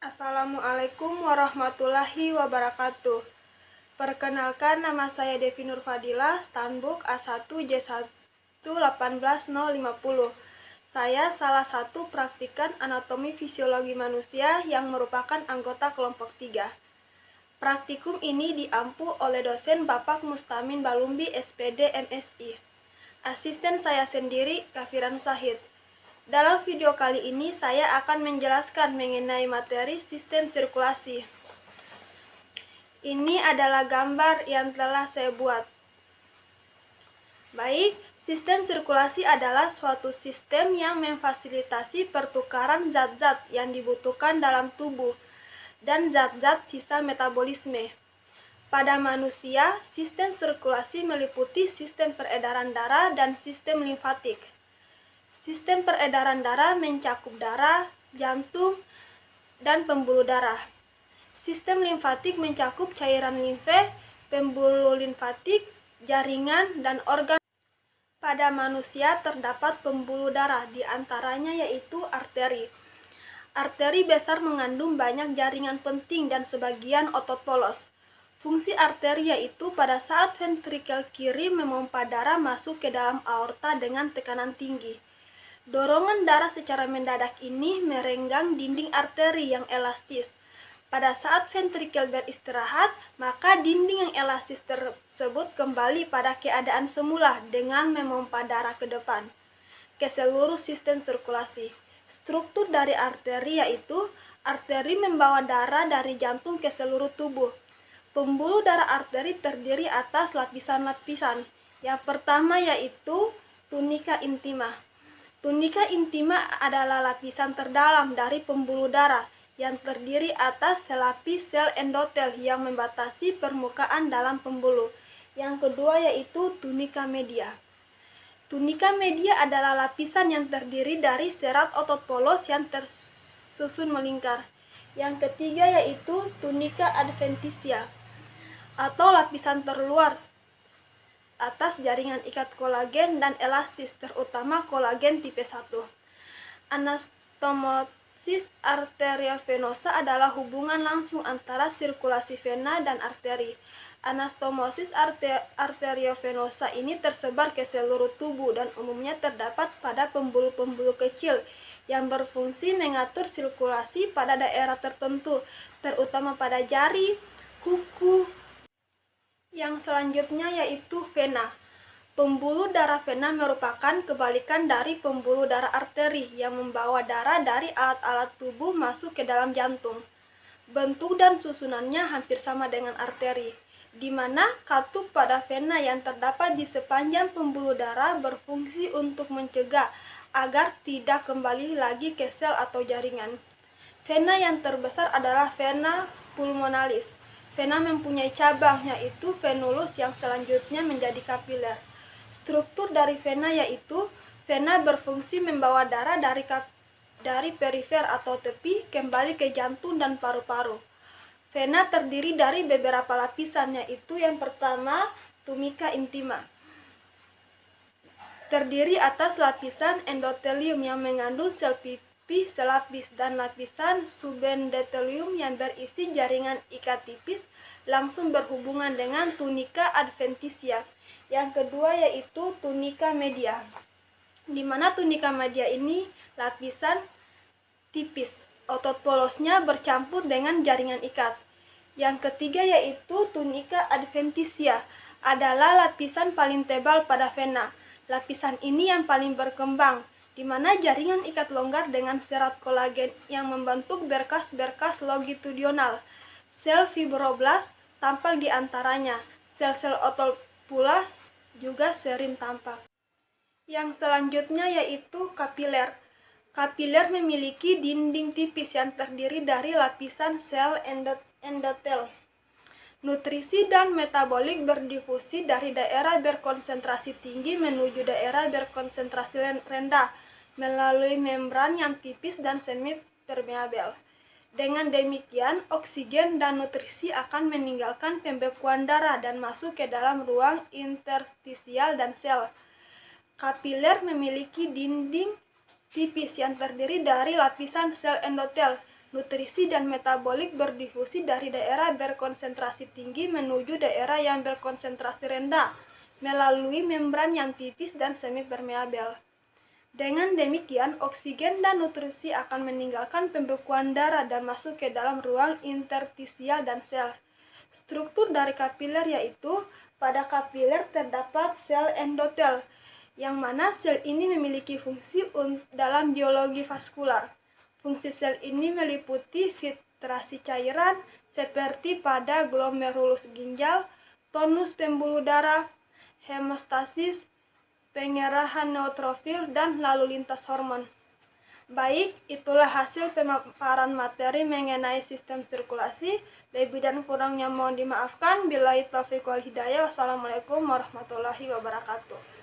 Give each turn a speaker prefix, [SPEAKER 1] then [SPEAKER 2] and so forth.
[SPEAKER 1] Assalamualaikum warahmatullahi wabarakatuh. Perkenalkan, nama saya Devi Nur Fadilah, Stanbook A1J1180050. Saya salah satu praktikan anatomi fisiologi manusia yang merupakan anggota kelompok 3. Praktikum ini diampu oleh dosen Bapak Mustamin Balumbi, SPD, MSI. Asisten saya sendiri, Kafiran Sahid. Dalam video kali ini, saya akan menjelaskan mengenai materi sistem sirkulasi. Ini adalah gambar yang telah saya buat. Baik, sistem sirkulasi adalah suatu sistem yang memfasilitasi pertukaran zat-zat yang dibutuhkan dalam tubuh dan zat-zat sisa metabolisme. Pada manusia, sistem sirkulasi meliputi sistem peredaran darah dan sistem limfatik. Sistem peredaran darah mencakup darah, jantung, dan pembuluh darah. Sistem limfatik mencakup cairan limfe, pembuluh limfatik, jaringan, dan organ. Pada manusia terdapat pembuluh darah, di antaranya yaitu arteri. Arteri besar mengandung banyak jaringan penting dan sebagian otot polos. Fungsi arteri yaitu pada saat ventrikel kiri memompa darah masuk ke dalam aorta dengan tekanan tinggi. Dorongan darah secara mendadak ini merenggang dinding arteri yang elastis. Pada saat ventrikel beristirahat, maka dinding yang elastis tersebut kembali pada keadaan semula dengan memompa darah ke depan, ke seluruh sistem sirkulasi. Struktur dari arteri yaitu, arteri membawa darah dari jantung ke seluruh tubuh. Pembuluh darah arteri terdiri atas lapisan-lapisan. Yang pertama yaitu tunika intima. Tunika intima adalah lapisan terdalam dari pembuluh darah yang terdiri atas selapis sel endotel yang membatasi permukaan dalam pembuluh. Yang kedua yaitu tunika media. Tunika media adalah lapisan yang terdiri dari serat otot polos yang tersusun melingkar. Yang ketiga yaitu tunika adventitia atau lapisan terluar atas jaringan ikat kolagen dan elastis, terutama kolagen tipe 1. Anastomosis arteriovenosa adalah hubungan langsung antara sirkulasi vena dan arteri. Anastomosis arteriovenosa ini tersebar ke seluruh tubuh dan umumnya terdapat pada pembuluh-pembuluh kecil yang berfungsi mengatur sirkulasi pada daerah tertentu, terutama pada jari, kuku. Yang selanjutnya yaitu vena. Pembuluh darah vena merupakan kebalikan dari pembuluh darah arteri yang membawa darah dari alat-alat tubuh masuk ke dalam jantung. Bentuk dan susunannya hampir sama dengan arteri, di mana katup pada vena yang terdapat di sepanjang pembuluh darah berfungsi untuk mencegah agar tidak kembali lagi ke sel atau jaringan. Vena yang terbesar adalah vena pulmonalis. Vena mempunyai cabang, yaitu venulus, yang selanjutnya menjadi kapiler. Struktur dari vena yaitu, vena berfungsi membawa darah dari perifer atau tepi kembali ke jantung dan paru-paru. Vena terdiri dari beberapa lapisan, yaitu yang pertama, tunika intima. Terdiri atas lapisan endotelium yang mengandung sel pipi selapis dan lapisan subendotelium yang berisi jaringan ikat tipis langsung berhubungan dengan tunika adventitia. Yang kedua yaitu tunika media, di mana tunika media ini lapisan tipis, otot polosnya bercampur dengan jaringan ikat. Yang ketiga yaitu tunika adventitia, adalah lapisan paling tebal pada vena. Lapisan ini yang paling berkembang, di mana jaringan ikat longgar dengan serat kolagen yang membentuk berkas-berkas longitudinal. Sel fibroblast tampak di antaranya. Sel-sel otot pula juga sering tampak. Yang selanjutnya yaitu kapiler. Kapiler memiliki dinding tipis yang terdiri dari lapisan sel endotel. Nutrisi dan metabolik berdifusi dari daerah berkonsentrasi tinggi menuju daerah berkonsentrasi rendah melalui membran yang tipis dan semi permeabel. Dengan demikian, oksigen dan nutrisi akan meninggalkan pembekuan darah dan masuk ke dalam ruang interstisial dan sel. Kapiler memiliki dinding tipis yang terdiri dari lapisan sel endotel nutrisi dan metabolik berdifusi dari daerah berkonsentrasi tinggi menuju daerah yang berkonsentrasi rendah melalui membran yang tipis dan semi-permeabel. Dengan demikian, oksigen dan nutrisi akan meninggalkan pembekuan darah dan masuk ke dalam ruang interstisial dan sel. Struktur dari kapiler yaitu, pada kapiler terdapat sel endotel, yang mana sel ini memiliki fungsi dalam biologi vaskular. Fungsi sel ini meliputi filtrasi cairan, seperti pada glomerulus ginjal, tonus pembuluh darah, hemostasis, pengerahan neutrofil, dan lalu lintas hormon. Baik, itulah hasil pemaparan materi mengenai sistem sirkulasi. Lebih dan kurangnya mohon dimaafkan. Billahi taufiq wal hidayah. Wassalamualaikum warahmatullahi wabarakatuh.